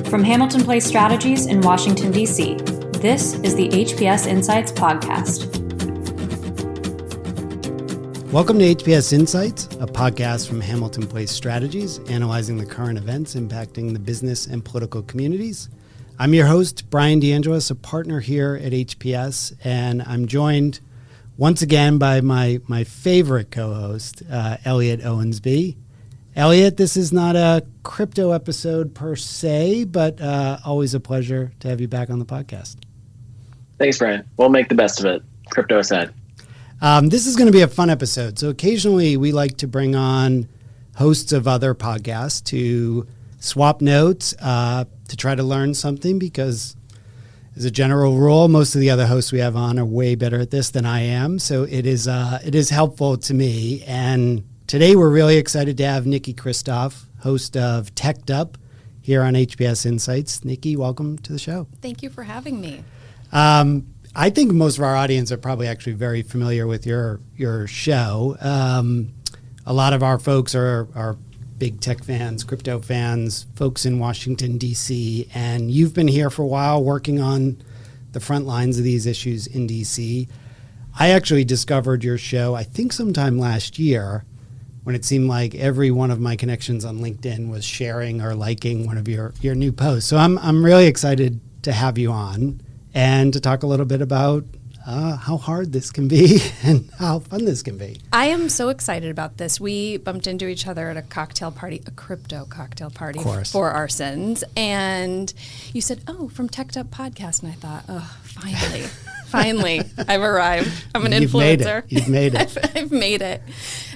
From Hamilton Place Strategies in Washington, D.C., this is the HPS Insights podcast. Welcome to HPS Insights, a podcast from Hamilton Place Strategies, analyzing the current events impacting the business and political communities. I'm your host, Bryan, DeAngelis, a partner here at HPS, and I'm joined once again by my favorite co-host, Elliott Owensby. Elliott, this is not a crypto episode per se, but always a pleasure to have you back on the podcast. Thanks, Bryan. We'll make the best of it, crypto aside. This is going to be a fun episode. So occasionally we like to bring on hosts of other podcasts to swap notes, to try to learn something, because as a general rule, most of the other hosts we have on are way better at this than I am. So it is helpful to me. And today we're really excited to have Niki Christoff, host of Teched Up here on HPS Insights. Niki, welcome to the show. Thank you for having me. I think most of our audience are probably actually very familiar with your show. A lot of our folks are big tech fans, crypto fans, folks in Washington, D.C., and you've been here for a while working on the front lines of these issues in D.C. I actually discovered your show, I think sometime last year, when it seemed like every one of my connections on LinkedIn was sharing or liking one of your new posts. So I'm really excited to have you on and to talk a little bit about how hard this can be and how fun this can be. I am so excited about this. We bumped into each other at a cocktail party, a crypto cocktail party for our sins. And you said, "Oh, from Teched Up Podcast." And I thought, oh, finally, I've arrived. I'm an influencer. You've made it. I've made it.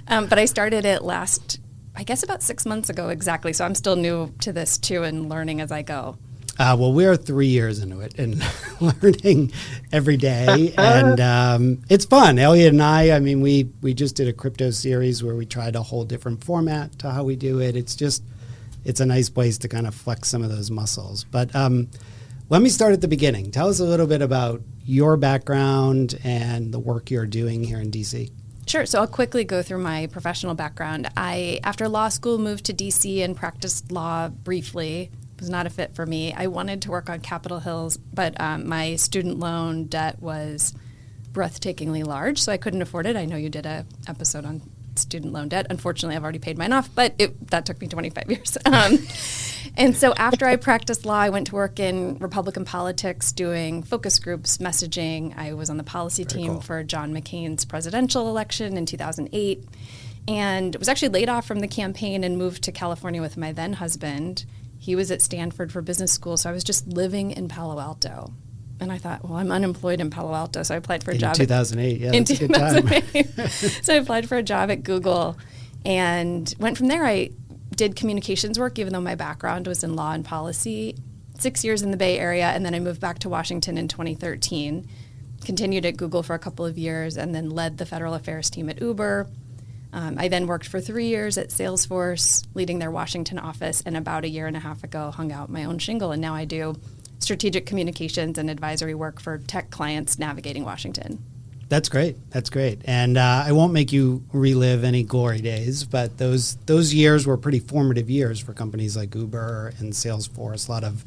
But I started it about 6 months ago exactly. So I'm still new to this too and learning as I go. Well, we're 3 years into it and learning every day. And it's fun. Elliott and I mean, we just did a crypto series where we tried a whole different format to how we do it. It's a nice place to kind of flex some of those muscles. But let me start at the beginning. Tell us a little bit about your background and the work you're doing here in D.C. Sure. So I'll quickly go through my professional background. I, after law school, moved to D.C. and practiced law briefly. It was not a fit for me. I wanted to work on Capitol Hills, but my student loan debt was breathtakingly large, so I couldn't afford it. I know you did an episode on student loan debt. Unfortunately, I've already paid mine off, but that took me 25 years. And so after I practiced law, I went to work in Republican politics doing focus groups, messaging. I was on the policy team for John McCain's presidential election in 2008, and was actually laid off from the campaign and moved to California with my then husband. He was at Stanford for business school, so I was just living in Palo Alto. And I thought, well, I'm unemployed in Palo Alto, so I applied for a job. In 2008, yeah, in that's a good time. 2008. So I applied for a job at Google and went from there. I did communications work, even though my background was in law and policy. 6 years in the Bay Area, and then I moved back to Washington in 2013. Continued at Google for a couple of years, and then led the federal affairs team at Uber. I then worked for 3 years at Salesforce, leading their Washington office, and about a year and a half ago hung out my own shingle, and now I do strategic communications and advisory work for tech clients navigating Washington. That's great. And I won't make you relive any glory days, but those years were pretty formative years for companies like Uber and Salesforce. A lot of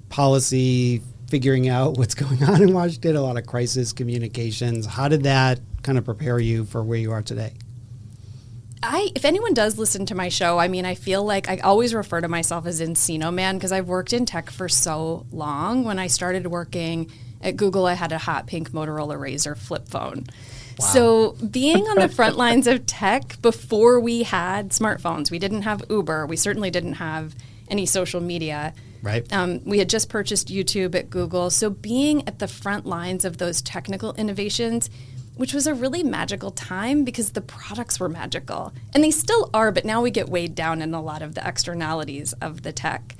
policy, figuring out what's going on in Washington, a lot of crisis communications. How did that kind of prepare you for where you are today? If anyone does listen to my show, I mean, I feel like I always refer to myself as Encino Man because I've worked in tech for so long. When I started working at Google, I had a hot pink Motorola Razr flip phone. Wow. So being on the front lines of tech before we had smartphones, we didn't have Uber, we certainly didn't have any social media. Right. We had just purchased YouTube at Google. So being at the front lines of those technical innovations, which was a really magical time because the products were magical. And they still are, but now we get weighed down in a lot of the externalities of the tech.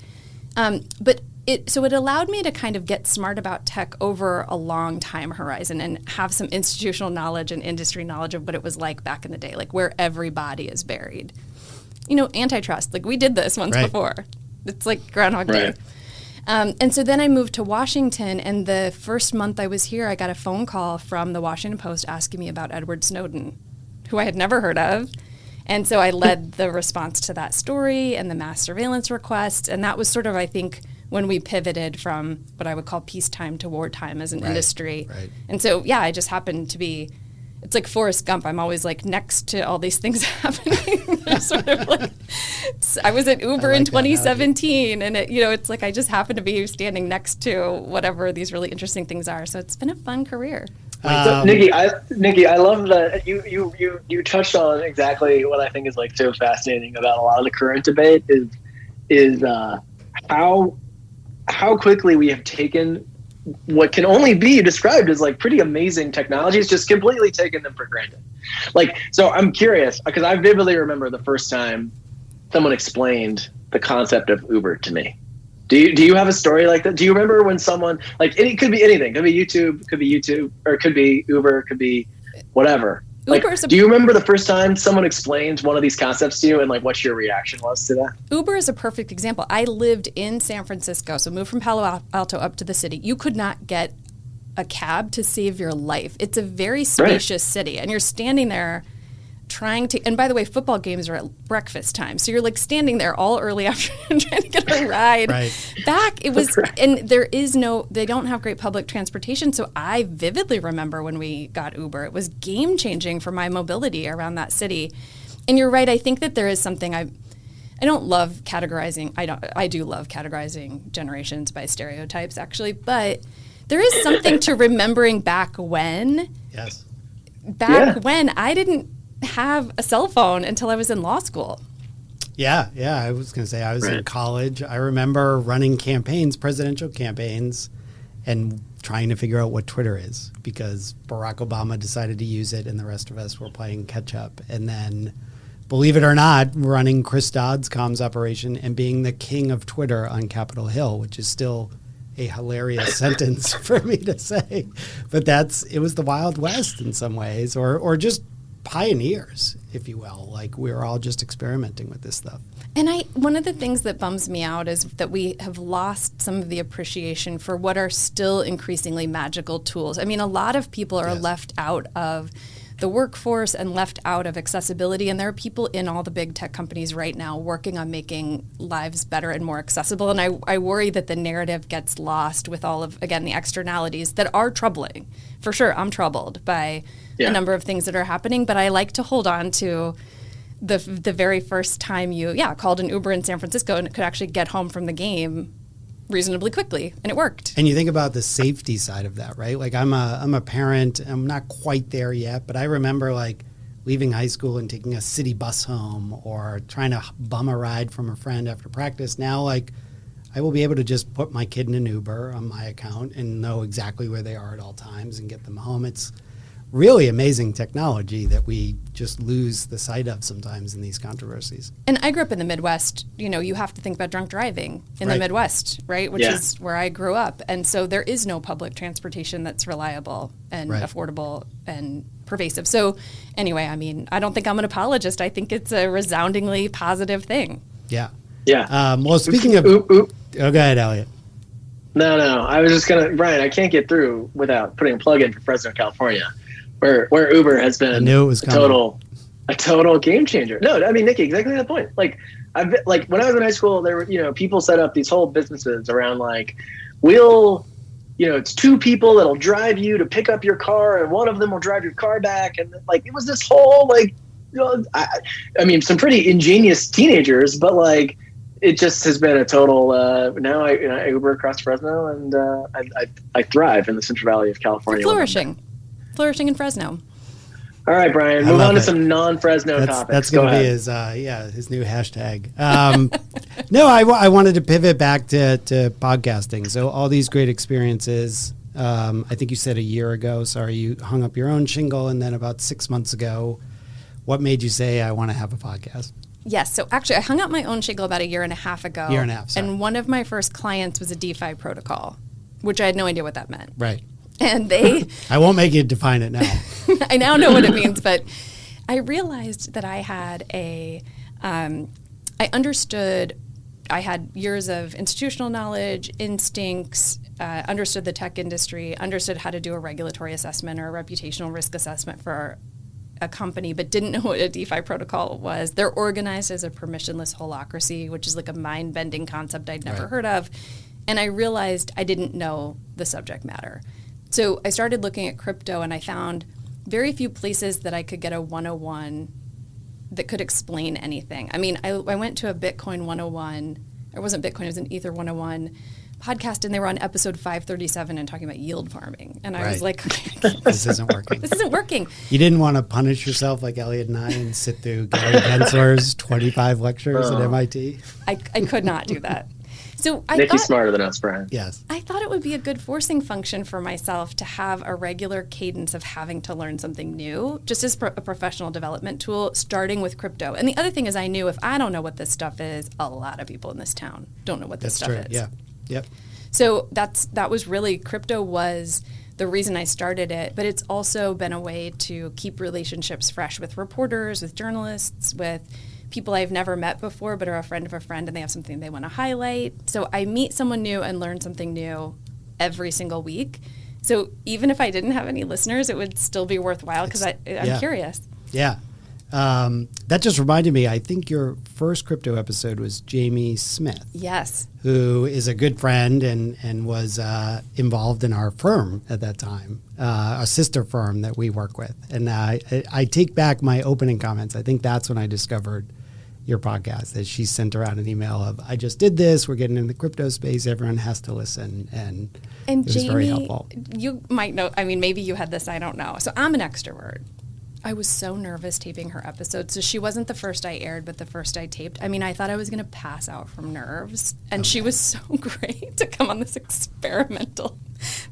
So it allowed me to kind of get smart about tech over a long time horizon and have some institutional knowledge and industry knowledge of what it was like back in the day, like where everybody is buried. You know, antitrust, like we did this once before. It's like Groundhog Day. And so then I moved to Washington, and the first month I was here, I got a phone call from the Washington Post asking me about Edward Snowden, who I had never heard of. And so I led the response to that story and the mass surveillance request. And that was sort of, I think, when we pivoted from what I would call peacetime to wartime as an industry. Right. And so, yeah, I just happened to be, it's like Forrest Gump. I'm always like next to all these things happening. Sort of like, I was at Uber in 2017, and it's like I just happened to be standing next to whatever these really interesting things are. So it's been a fun career. So, Niki, I love that you touched on exactly what I think is like so fascinating about a lot of the current debate is how quickly we have taken what can only be described as like pretty amazing technologies, just completely taken them for granted. Like, so I'm curious because I vividly remember the first time someone explained the concept of Uber to me. Do you have a story like that? Do you remember when someone, like, it could be anything, could be YouTube, or it could be Uber, it could be whatever. Like, do you remember the first time someone explained one of these concepts to you, and like what your reaction was to that? Uber is a perfect example. I lived in San Francisco, so moved from Palo Alto up to the city. You could not get a cab to save your life. It's a very spacious city, and you're standing there trying to, and by the way, football games are at breakfast time. So you're like standing there all early afternoon trying to get a ride back. It was, and they don't have great public transportation. So I vividly remember when we got Uber, it was game changing for my mobility around that city. And you're right. I think that there is something I don't love categorizing. I do love categorizing generations by stereotypes actually, but there is something to remembering back when, when I didn't have a cell phone until I was in law school. Yeah. I was going to say I was in college. I remember running campaigns, presidential campaigns, and trying to figure out what Twitter is because Barack Obama decided to use it and the rest of us were playing catch up. And then, believe it or not, running Chris Dodd's comms operation and being the king of Twitter on Capitol Hill, which is still a hilarious sentence for me to say. But it was the Wild West in some ways, or just pioneers, if you will. Like, we were all just experimenting with this stuff. And one of the things that bums me out is that we have lost some of the appreciation for what are still increasingly magical tools. I mean, a lot of people are left out of the workforce and left out of accessibility. And there are people in all the big tech companies right now working on making lives better and more accessible. And I worry that the narrative gets lost with all of, again, the externalities that are troubling. For sure, I'm troubled by a number of things that are happening, but I like to hold on to the very first time you called an Uber in San Francisco and could actually get home from the game reasonably quickly, and it worked. And you think about the safety side of that, right? Like, I'm a parent. I'm not quite there yet, but I remember like leaving high school and taking a city bus home or trying to bum a ride from a friend after practice. Now, like, I will be able to just put my kid in an Uber on my account and know exactly where they are at all times and get them home. It's really amazing technology that we just lose the sight of sometimes in these controversies. And I grew up in the Midwest. You have to think about drunk driving in the Midwest, right? Which is where I grew up. And so there is no public transportation that's reliable and affordable and pervasive. So anyway, I mean, I don't think I'm an apologist. I think it's a resoundingly positive thing. Yeah. Yeah. Well, speaking of... go ahead, Elliott. No. I was just going to... Bryan, I can't get through without putting a plug in for Fresno, California, where Uber has been a total game changer. No, I mean, Niki, exactly the point. Like, when I was in high school, there were, people set up these whole businesses around like, it's two people that'll drive you to pick up your car and one of them will drive your car back. And like, it was this whole like, I mean, some pretty ingenious teenagers, but like, it just has been a total, now I Uber across Fresno and I thrive in the Central Valley of California. Flourishing in Fresno. All right, Bryan, move on to some non-Fresno topics. That's going to be his new hashtag. No, I wanted to pivot back to podcasting. So all these great experiences, I think you said a year ago, you hung up your own shingle, and then about 6 months ago, what made you say, I want to have a podcast? Yes. So actually, I hung up my own shingle about a year and a half ago. And one of my first clients was a DeFi protocol, which I had no idea what that meant. Right. And they... I won't make you define it now. I now know what it means, but I realized that I had I understood, I had years of institutional knowledge, instincts, understood the tech industry, understood how to do a regulatory assessment or a reputational risk assessment for a company but didn't know what a DeFi protocol was. They're organized as a permissionless holacracy, which is like a mind-bending concept I'd never heard of. And I realized I didn't know the subject matter. So I started looking at crypto, and I found very few places that I could get a 101 that could explain anything. I mean, I went to a Bitcoin 101, or it wasn't Bitcoin, it was an Ether 101 podcast, and they were on episode 537 and talking about yield farming. And I was like, this isn't working. This isn't working. You didn't want to punish yourself like Elliott and I and sit through Gary Gensler's 25 lectures at MIT? I could not do that. So Niki's smarter than us, Bryan. Yes. I thought it would be a good forcing function for myself to have a regular cadence of having to learn something new, just as a professional development tool, starting with crypto. And the other thing is, I knew if I don't know what this stuff is, a lot of people in this town don't know what this stuff is. Yeah. Yep. So that was really, crypto was the reason I started it, but it's also been a way to keep relationships fresh with reporters, with journalists, with people I've never met before but are a friend of a friend and they have something they want to highlight. So I meet someone new and learn something new every single week. So even if I didn't have any listeners, it would still be worthwhile because I'm curious. Yeah. That just reminded me, I think your first crypto episode was Jamie Smith. Yes. Who is a good friend and was involved in our firm at that time, a sister firm that we work with. And I take back my opening comments. I think that's when I discovered your podcast, that she sent around an email of, I just did this, we're getting in the crypto space, everyone has to listen. And it was Jamie, very helpful. You might know, I mean, maybe you had this, I don't know. So I'm an extrovert. I was so nervous taping her episode. So she wasn't the first I aired, but the first I taped. I mean, I thought I was going to pass out from nerves. And she was so great to come on this experimental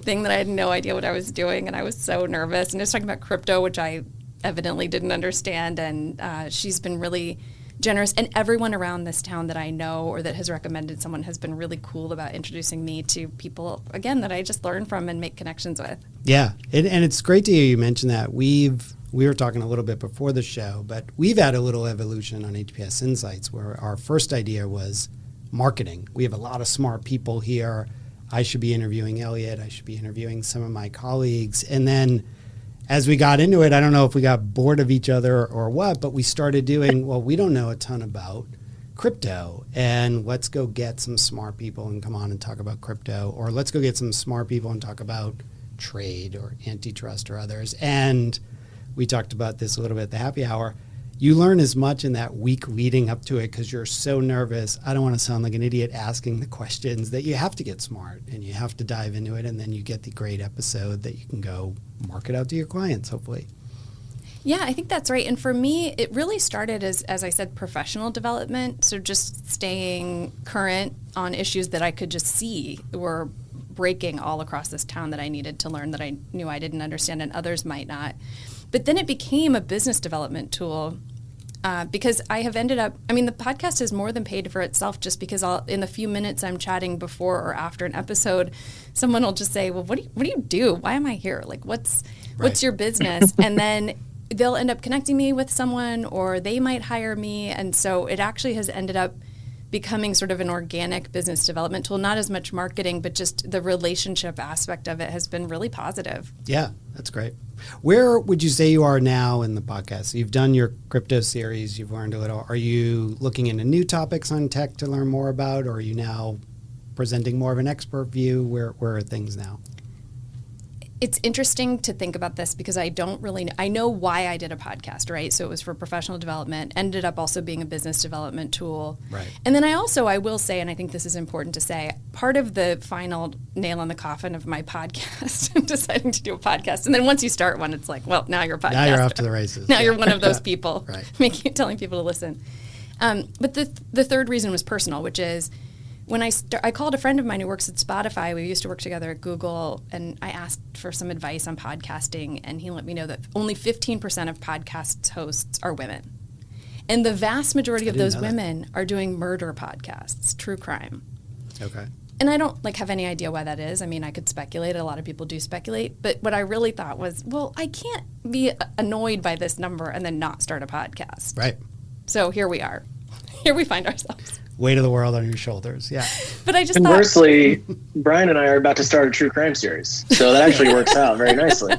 thing that I had no idea what I was doing. And I was so nervous. And I was talking about crypto, which I evidently didn't understand. And she's been really generous. And everyone around this town that I know or that has recommended someone has been really cool about introducing me to people, again, that I just learn from and make connections with. Yeah. And it's great to hear you mention that. We were talking a little bit before the show, but we've had a little evolution on HPS Insights where our first idea was marketing. We have a lot of smart people here. I should be interviewing Elliott. I should be interviewing some of my colleagues. And then as we got into it, I don't know if we got bored of each other or what, but we started doing, well, we don't know a ton about crypto, and let's go get some smart people and come on and talk about crypto, or let's go get some smart people and talk about trade or antitrust or others. And we talked about this a little bit at the happy hour. You learn as much in that week leading up to it because you're so nervous. I don't want to sound like an idiot asking the questions, that you have to get smart and you have to dive into it, and then you get the great episode that you can go market out to your clients, hopefully. Yeah, I think that's right. And for me, it really started as I said, professional development. So just staying current on issues that I could just see were breaking all across this town that I needed to learn, that I knew I didn't understand and others might not. But then it became a business development tool because I have ended up, I mean, the podcast has more than paid for itself just because in the few minutes I'm chatting before or after an episode, someone will just say, well, what do you do? Why am I here? Like, what's your business? And then they'll end up connecting me with someone, or they might hire me. And so it actually has ended up becoming sort of an organic business development tool, not as much marketing, but just the relationship aspect of it has been really positive. Yeah, that's great. Where would you say you are now in the podcast? You've done your crypto series, you've learned a little. Are you looking into new topics on tech to learn more about, or are you now presenting more of an expert view? Where are things now? It's interesting to think about this because I don't really know. I know why I did a podcast, right? So it was for professional development, ended up also being a business development tool. Right. And then I will say, and I think this is important to say, part of the final nail in the coffin of my podcast, deciding to do a podcast. And then once you start one, it's like, well, now you're a podcaster. Now you're off to the races. Now you're one of those people, right. telling people to listen. But the third reason was personal, which is, when I called a friend of mine who works at Spotify. We used to work together at Google, and I asked for some advice on podcasting, and he let me know that only 15% of podcasts hosts are women. And the vast majority of those women are doing murder podcasts, true crime. Okay. And I don't have any idea why that is. I mean, I could speculate. A lot of people do speculate. But what I really thought was, well, I can't be annoyed by this number and then not start a podcast. Right. So here we are. Here we find ourselves. Weight of the world on your shoulders, yeah. But I just Conversely, Bryan and I are about to start a true crime series, so that actually works out very nicely.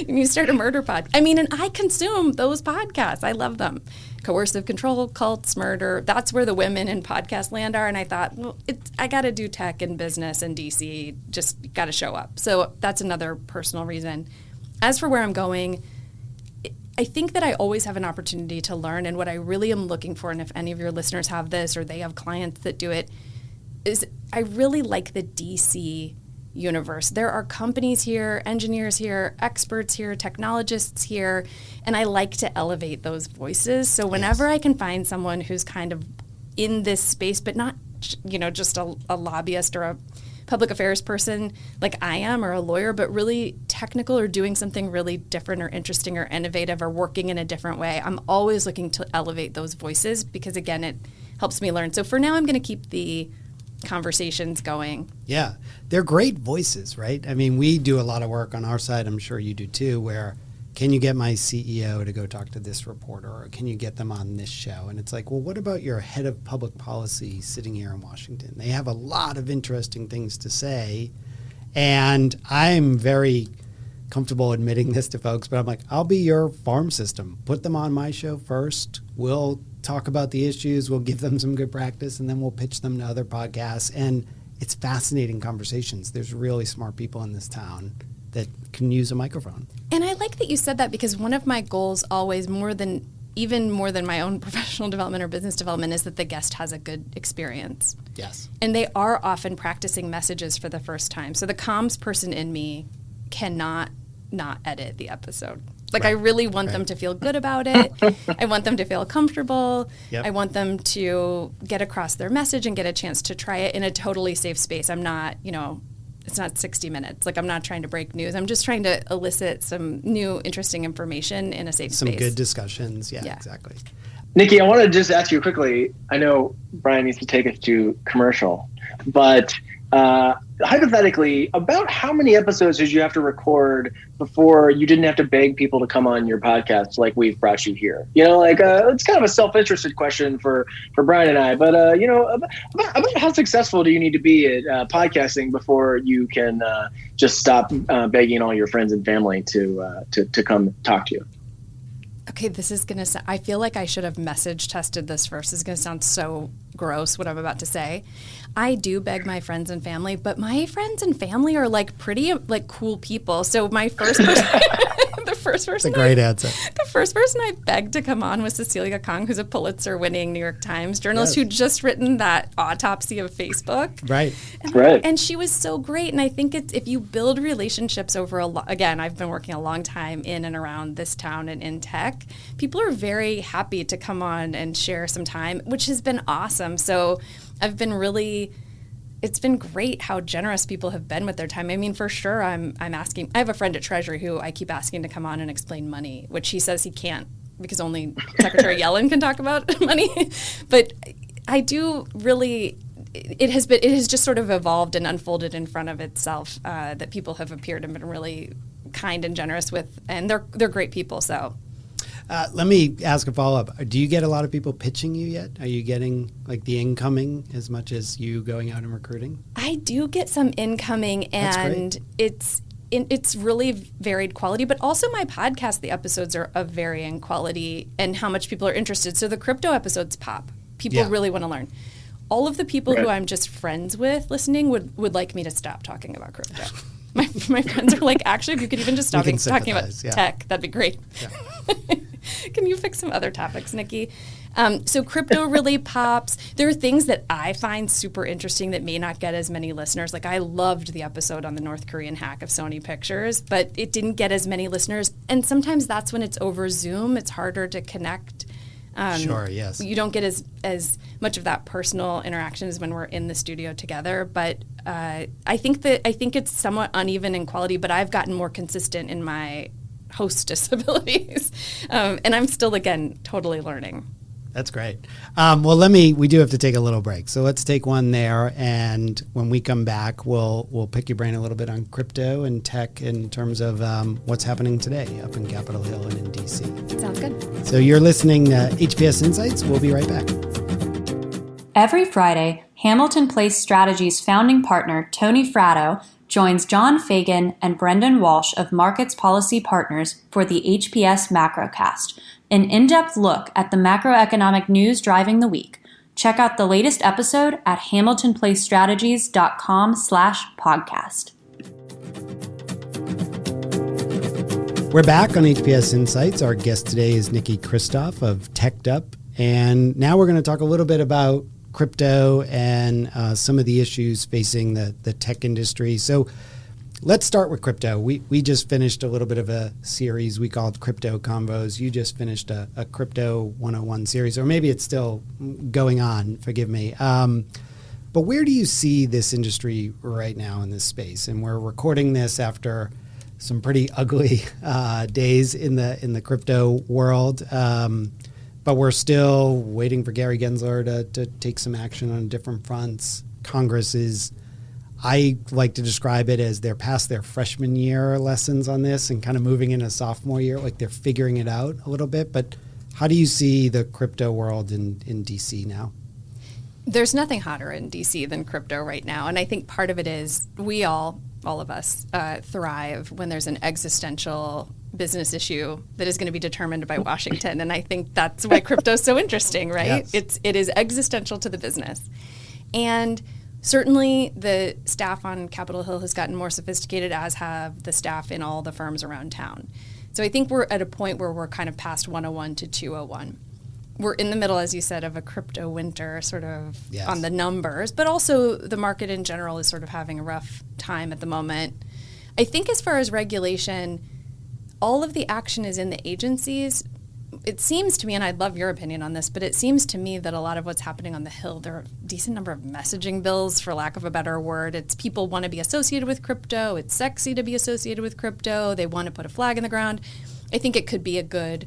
And you start a murder podcast. I mean, and I consume those podcasts. I love them. Coercive control, cults, murder. That's where the women in podcast land are. And I thought, well, I got to do tech and business in DC. Just got to show up. So that's another personal reason. As for where I'm going, I think that I always have an opportunity to learn. And what I really am looking for, and if any of your listeners have this or they have clients that do it, is I really like the DC universe. There are companies here, engineers here, experts here, technologists here, and I like to elevate those voices. So whenever I can find someone who's kind of in this space, but not, just a lobbyist or a public affairs person like I am, or a lawyer, but really technical or doing something really different or interesting or innovative or working in a different way, I'm always looking to elevate those voices because, again, it helps me learn. So for now, I'm going to keep the conversations going. Yeah, they're great voices, right? I mean, we do a lot of work on our side, I'm sure you do too, where can you get my CEO to go talk to this reporter, or can you get them on this show? And it's like, well, what about your head of public policy sitting here in Washington? They have a lot of interesting things to say, and I'm very comfortable admitting this to folks, but I'm like, I'll be your farm system. Put them on my show first. We'll talk about the issues. We'll give them some good practice, and then we'll pitch them to other podcasts. And it's fascinating conversations. There's really smart people in this town that can use a microphone. And I like that you said that, because one of my goals always, even more than my own professional development or business development, is that the guest has a good experience. Yes. And they are often practicing messages for the first time. So the comms person in me cannot not edit the episode. Like, I really want them to feel good about it. I want them to feel comfortable. Yep. I want them to get across their message and get a chance to try it in a totally safe space. I'm not, it's not 60 Minutes. Like, I'm not trying to break news. I'm just trying to elicit some new, interesting information in a safe space. Some good discussions. Yeah, exactly. Niki, I want to just ask you quickly. I know Bryan needs to take us to commercial, but hypothetically, about how many episodes did you have to record before you didn't have to beg people to come on your podcast like we've brought you here? It's kind of a self-interested question for Bryan and I, but about how successful do you need to be at podcasting before you can just stop begging all your friends and family to come talk to you? Okay, this is going to I feel like I should have message tested this first. This is going to sound so gross, what I'm about to say. I do beg my friends and family, but my friends and family are pretty cool people. So my first person, the first person I begged to come on was Cecilia Kong, who's a Pulitzer-winning New York Times journalist who'd just written that autopsy of Facebook. Right. And she was so great. And I think if you build relationships over again, I've been working a long time in and around this town and in tech. People are very happy to come on and share some time, which has been awesome. So I've been it's been great how generous people have been with their time. I mean, for sure, I'm asking. I have a friend at Treasury who I keep asking to come on and explain money, which he says he can't because only Secretary Yellen can talk about money. But I do really. It has just sort of evolved and unfolded in front of itself. That people have appeared and been really kind and generous with, and they're great people. So. Let me ask a follow-up. Do you get a lot of people pitching you yet? Are you getting the incoming as much as you going out and recruiting? I do get some incoming, and it's really varied quality, but also my podcast, the episodes are of varying quality and how much people are interested. So the crypto episodes pop. People really want to learn. All of the people who I'm just friends with listening would like me to stop talking about crypto. My friends are like, actually, if you could even just stop talking about tech, that'd be great. Yeah. Can you fix some other topics, Niki? So crypto really pops. There are things that I find super interesting that may not get as many listeners. Like, I loved the episode on the North Korean hack of Sony Pictures, but it didn't get as many listeners. And sometimes that's when it's over Zoom. It's harder to connect. Sure, yes. You don't get as much of that personal interaction as when we're in the studio together. But I think it's somewhat uneven in quality, but I've gotten more consistent in my hostess abilities. And I'm still, again, totally learning. That's great. Well, we do have to take a little break. So let's take one there. And when we come back, we'll pick your brain a little bit on crypto and tech in terms of what's happening today up in Capitol Hill and in DC. Sounds good. So you're listening to HPS Insights. We'll be right back. Every Friday, Hamilton Place Strategies founding partner Tony Fratto joins John Fagan and Brendan Walsh of Markets Policy Partners for the HPS Macrocast, an in-depth look at the macroeconomic news driving the week. Check out the latest episode at hamiltonplacestrategies.com/podcast. We're back on HPS Insights. Our guest today is Niki Christoff of TechedUp. And now we're going to talk a little bit about crypto and some of the issues facing the tech industry. So let's start with crypto. We just finished a little bit of a series we called Crypto Convos. You just finished a Crypto 101 series, or maybe it's still going on, forgive me. But where do you see this industry right now in this space? And we're recording this after some pretty ugly days in the crypto world. But we're still waiting for Gary Gensler to take some action on different fronts. Congress is, I like to describe it as they're past their freshman year lessons on this and kind of moving into sophomore year, like they're figuring it out a little bit. But how do you see the crypto world in DC now? There's nothing hotter in DC than crypto right now. And I think part of it is we all of us thrive when there's an existential business issue that is going to be determined by Washington. And I think that's why crypto is so interesting, right? Yes. It is existential to the business. And certainly the staff on Capitol Hill has gotten more sophisticated, as have the staff in all the firms around town. So I think we're at a point where we're kind of past 101 to 201. We're in the middle, as you said, of a crypto winter, sort of on the numbers, but also the market in general is sort of having a rough time at the moment. I think as far as regulation, all of the action is in the agencies. It seems to me, and I'd love your opinion on this, but it seems to me that a lot of what's happening on the Hill, there are a decent number of messaging bills, for lack of a better word. It's people want to be associated with crypto. It's sexy to be associated with crypto. They want to put a flag in the ground. I think it could be a good,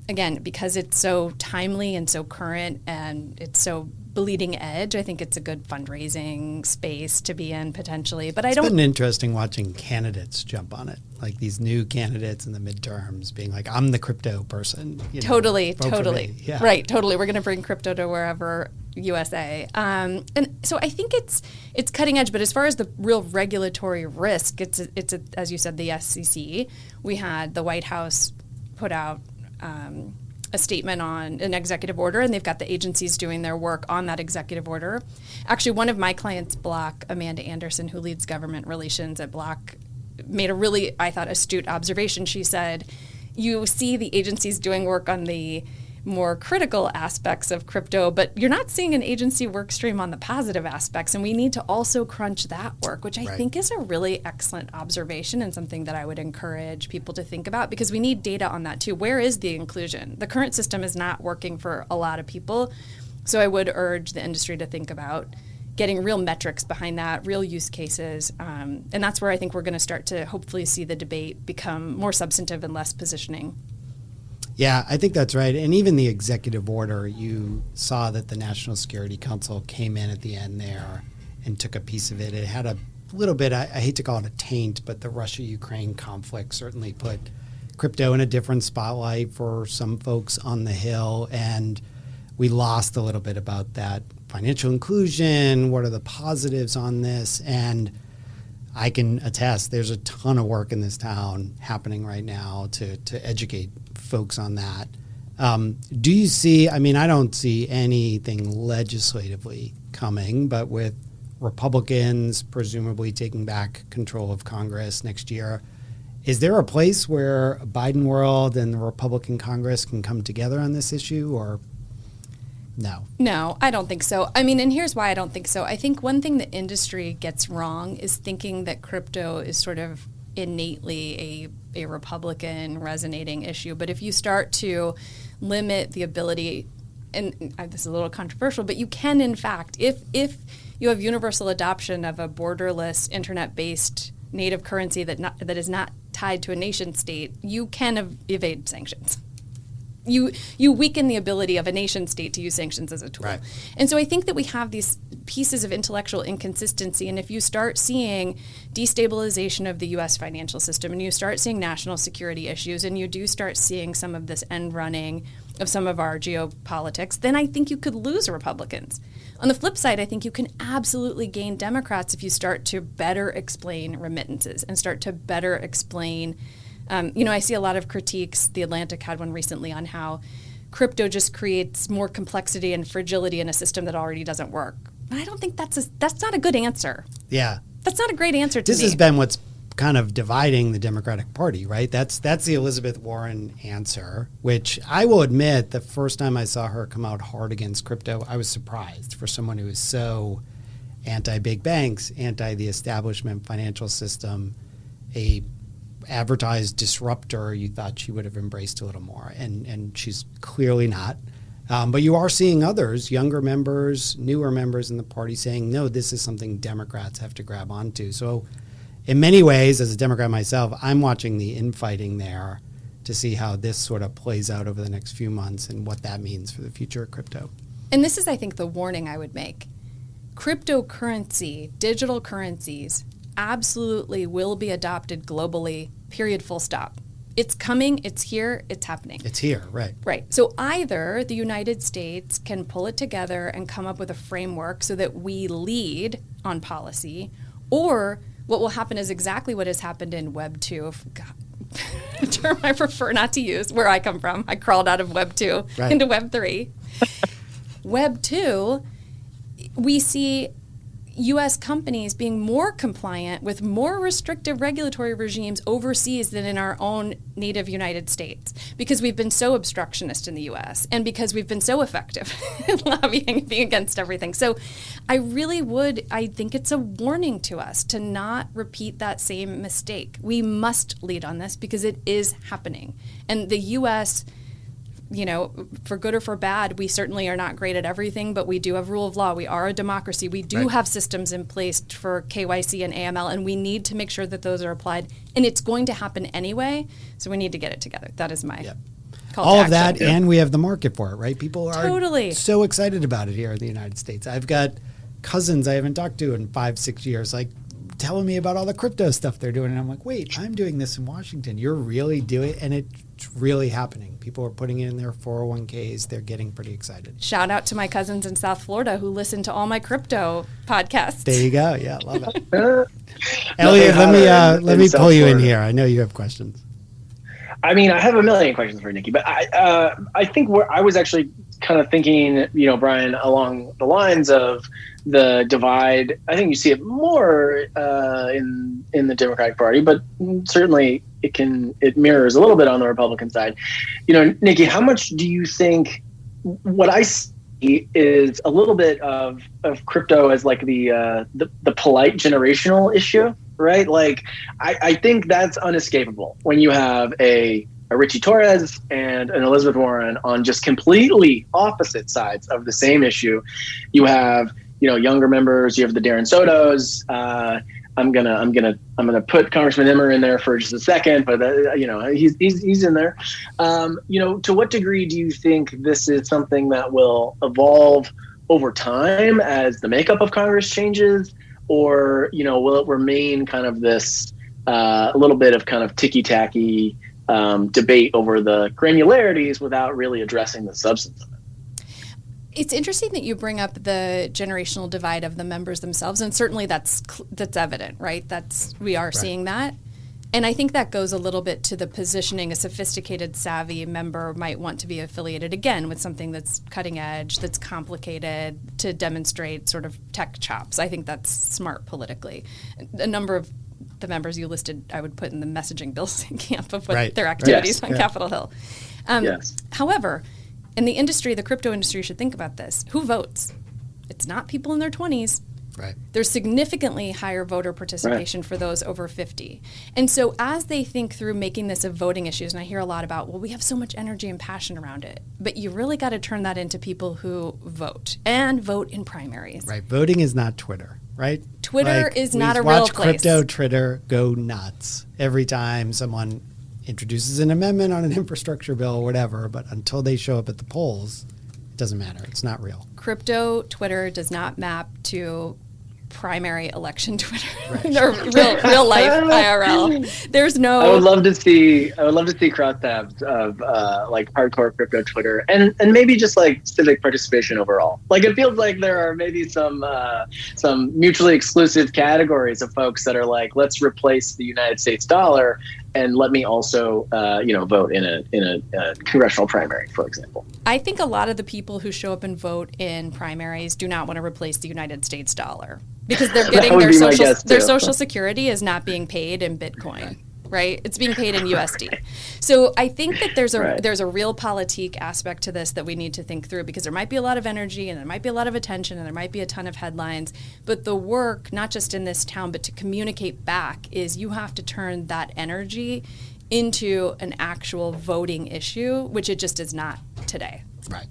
again, because it's so timely and so current and it's so bleeding edge, I think it's a good fundraising space to be in potentially. But It's been interesting watching candidates jump on it, like these new candidates in the midterms being like, I'm the crypto person. Totally. Yeah. Right, totally. We're going to bring crypto to wherever USA. And so I think it's cutting edge, but as far as the real regulatory risk, it's as you said, the SEC. We had the White House put out a statement on an executive order, and they've got the agencies doing their work on that executive order. Actually, one of my clients, Block, Amanda Anderson, who leads government relations at Block, made a really, I thought, astute observation. She said, you see the agencies doing work on the more critical aspects of crypto, but you're not seeing an agency work stream on the positive aspects, and we need to also crunch that work, which I think is a really excellent observation and something that I would encourage people to think about, because we need data on that too. Where is the inclusion? The current system is not working for a lot of people, so I would urge the industry to think about getting real metrics behind that, real use cases, and that's where I think we're going to start to hopefully see the debate become more substantive and less positioning. Yeah, I think that's right. And even the executive order, you saw that the National Security Council came in at the end there and took a piece of it. It had a little bit, I hate to call it a taint, but the Russia-Ukraine conflict certainly put crypto in a different spotlight for some folks on the Hill. And we lost a little bit about that financial inclusion. What are the positives on this? And I can attest there's a ton of work in this town happening right now to educate folks on that. Do you see, I mean, I don't see anything legislatively coming, but with Republicans presumably taking back control of Congress next year, is there a place where Biden world and the Republican Congress can come together on this issue, or no? No, I don't think so. I mean, and here's why I don't think so. I think one thing the industry gets wrong is thinking that crypto is sort of innately a Republican resonating issue. But if you start to limit the ability, and this is a little controversial, but you can, in fact, if you have universal adoption of a borderless internet-based native currency that is not tied to a nation state, you can evade sanctions. You weaken the ability of a nation state to use sanctions as a tool. Right. And so I think that we have these pieces of intellectual inconsistency, and if you start seeing destabilization of the U.S. financial system, and you start seeing national security issues, and you do start seeing some of this end running of some of our geopolitics, then I think you could lose Republicans. On the flip side, I think you can absolutely gain Democrats if you start to better explain remittances and start to better explain, I see a lot of critiques. The Atlantic had one recently on how crypto just creates more complexity and fragility in a system that already doesn't work. But I don't think that's not a good answer. Yeah. That's not a great answer to me. This has been what's kind of dividing the Democratic Party, right? That's the Elizabeth Warren answer, which I will admit the first time I saw her come out hard against crypto, I was surprised for someone who is so anti-big banks, anti the establishment financial system, a advertised disruptor. You thought she would have embraced a little more, and she's clearly not. But you are seeing others, younger members, newer members in the party saying, no, this is something Democrats have to grab onto. So in many ways, as a Democrat myself, I'm watching the infighting there to see how this sort of plays out over the next few months and what that means for the future of crypto. And this is, I think, the warning I would make. Cryptocurrency, digital currencies, absolutely will be adopted globally, period, full stop. It's coming, it's here, it's happening. It's here, right. Right. So either the United States can pull it together and come up with a framework so that we lead on policy, or what will happen is exactly what has happened in Web 2. A term I prefer not to use, where I come from. I crawled out of Web 2 into Web 3. Web 2, we see U.S. companies being more compliant with more restrictive regulatory regimes overseas than in our own native United States, because we've been so obstructionist in the U.S. and because we've been so effective in lobbying and being against everything. So I think it's a warning to us to not repeat that same mistake. We must lead on this because it is happening. And the U.S., for good or for bad, we certainly are not great at everything, but we do have rule of law. We are a democracy. We do have systems in place for KYC and AML, and we need to make sure that those are applied. And it's going to happen anyway, so we need to get it together. That is my call to all of action. that, and we have the market for it, right? People are totally so excited about it here in the United States. I've got cousins I haven't talked to in 5-6 years, like telling me about all the crypto stuff they're doing. And I'm like, wait, I'm doing this in Washington. You're really doing it? And it's really happening. People are putting it in their 401ks. They're getting pretty excited. Shout out to my cousins in South Florida who listen to all my crypto podcasts. There you go. Yeah, love it. Elliott, let me pull you in here. I know you have questions. I mean, I have a million questions for Niki, but I think I was actually kind of thinking, Bryan, along the lines of the divide. I think you see it more in the Democratic Party, but certainly it mirrors a little bit on the Republican side. Niki, how much do you think what I see is a little bit of crypto as like the polite generational issue, right? Like I think that's unescapable when you have a Richie Torres and an Elizabeth Warren on just completely opposite sides of the same issue. You have younger members. You have the Darren Sotos. I'm gonna put Congressman Emmer in there for just a second, but he's in there. To what degree do you think this is something that will evolve over time as the makeup of Congress changes, or will it remain kind of this a little bit of kind of ticky-tacky debate over the granularities without really addressing the substance of it? It's interesting that you bring up the generational divide of the members themselves, and certainly that's evident, right? We are seeing that. And I think that goes a little bit to the positioning. A sophisticated, savvy member might want to be affiliated, again, with something that's cutting edge, that's complicated, to demonstrate sort of tech chops. I think that's smart politically. A number of the members you listed, I would put in the messaging bills camp of what their activities on Capitol Hill. However, in the industry, the crypto industry should think about this. Who votes? It's not people in their 20s. Right. There's significantly higher voter participation for those over 50. And so as they think through making this a voting issue, and I hear a lot about, well, we have so much energy and passion around it, but you really got to turn that into people who vote and vote in primaries. Right. Voting is not Twitter, right? Twitter is not a real place. Watch crypto Twitter go nuts every time someone introduces an amendment on an infrastructure bill or whatever, but until they show up at the polls, it doesn't matter. It's not real. Crypto Twitter does not map to primary election Twitter or real life IRL. There's no. I would love to see crosstabs of like hardcore crypto Twitter and maybe just like civic participation overall. Like it feels like there are maybe some mutually exclusive categories of folks that are like, let's replace the United States dollar and let me also vote in a congressional primary, for example. I think a lot of the people who show up and vote in primaries do not want to replace the United States dollar because they're getting their social security is not being paid in Bitcoin, right? It's being paid in USD. So I think that there's a real politique aspect to this that we need to think through because there might be a lot of energy and there might be a lot of attention and there might be a ton of headlines. But the work, not just in this town, but to communicate back is you have to turn that energy into an actual voting issue, which it just is not today. Right.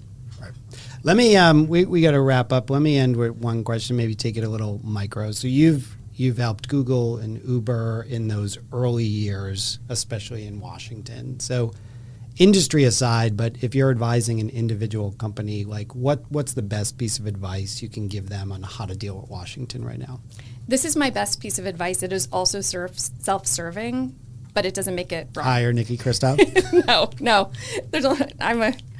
Let me, we got to wrap up. Let me end with one question, maybe take it a little micro. So you've helped Google and Uber in those early years, especially in Washington. So industry aside, but if you're advising an individual company, like what's the best piece of advice you can give them on how to deal with Washington right now? This is my best piece of advice. It is also self-serving, but it doesn't make it wrong. Hire Niki Christoff? No.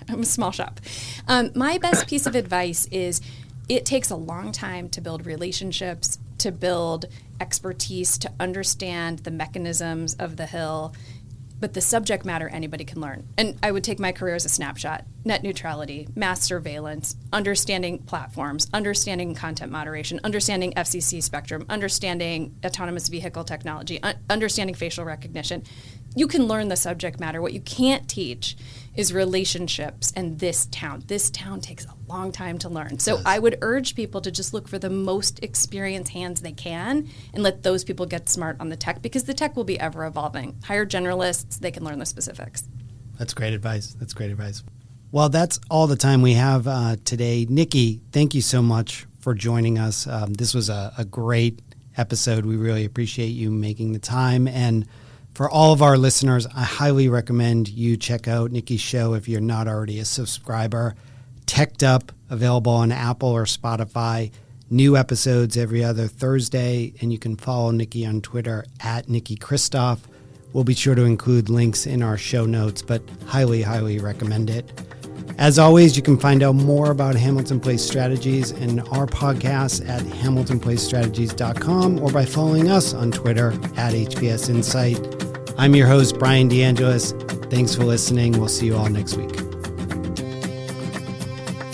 I'm a small shop. My best piece of advice is it takes a long time to build relationships, to build expertise, to understand the mechanisms of the Hill, but the subject matter anybody can learn. And I would take my career as a snapshot: net neutrality, mass surveillance, understanding platforms, understanding content moderation, understanding FCC spectrum, understanding autonomous vehicle technology, understanding facial recognition. You can learn the subject matter. What you can't teach is relationships and this town. This town takes a long time to learn. So I would urge people to just look for the most experienced hands they can and let those people get smart on the tech because the tech will be ever evolving. Hire generalists, they can learn the specifics. That's great advice. Well, that's all the time we have today. Niki, thank you so much for joining us. This was a great episode. We really appreciate you making the time. And for all of our listeners, I highly recommend you check out Niki's show if you're not already a subscriber. Teched Up, available on Apple or Spotify. New episodes every other Thursday, and you can follow Niki on Twitter at Niki Christoff. We'll be sure to include links in our show notes, but highly, highly recommend it. As always, you can find out more about Hamilton Place Strategies and our podcast at hamiltonplacestrategies.com or by following us on Twitter at HPS Insight. I'm your host, Bryan DeAngelis. Thanks for listening. We'll see you all next week.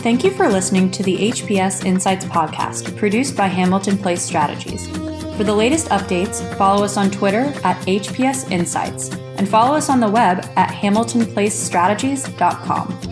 Thank you for listening to the HPS Insights podcast, produced by Hamilton Place Strategies. For the latest updates, follow us on Twitter at HPS Insights and follow us on the web at hamiltonplacestrategies.com.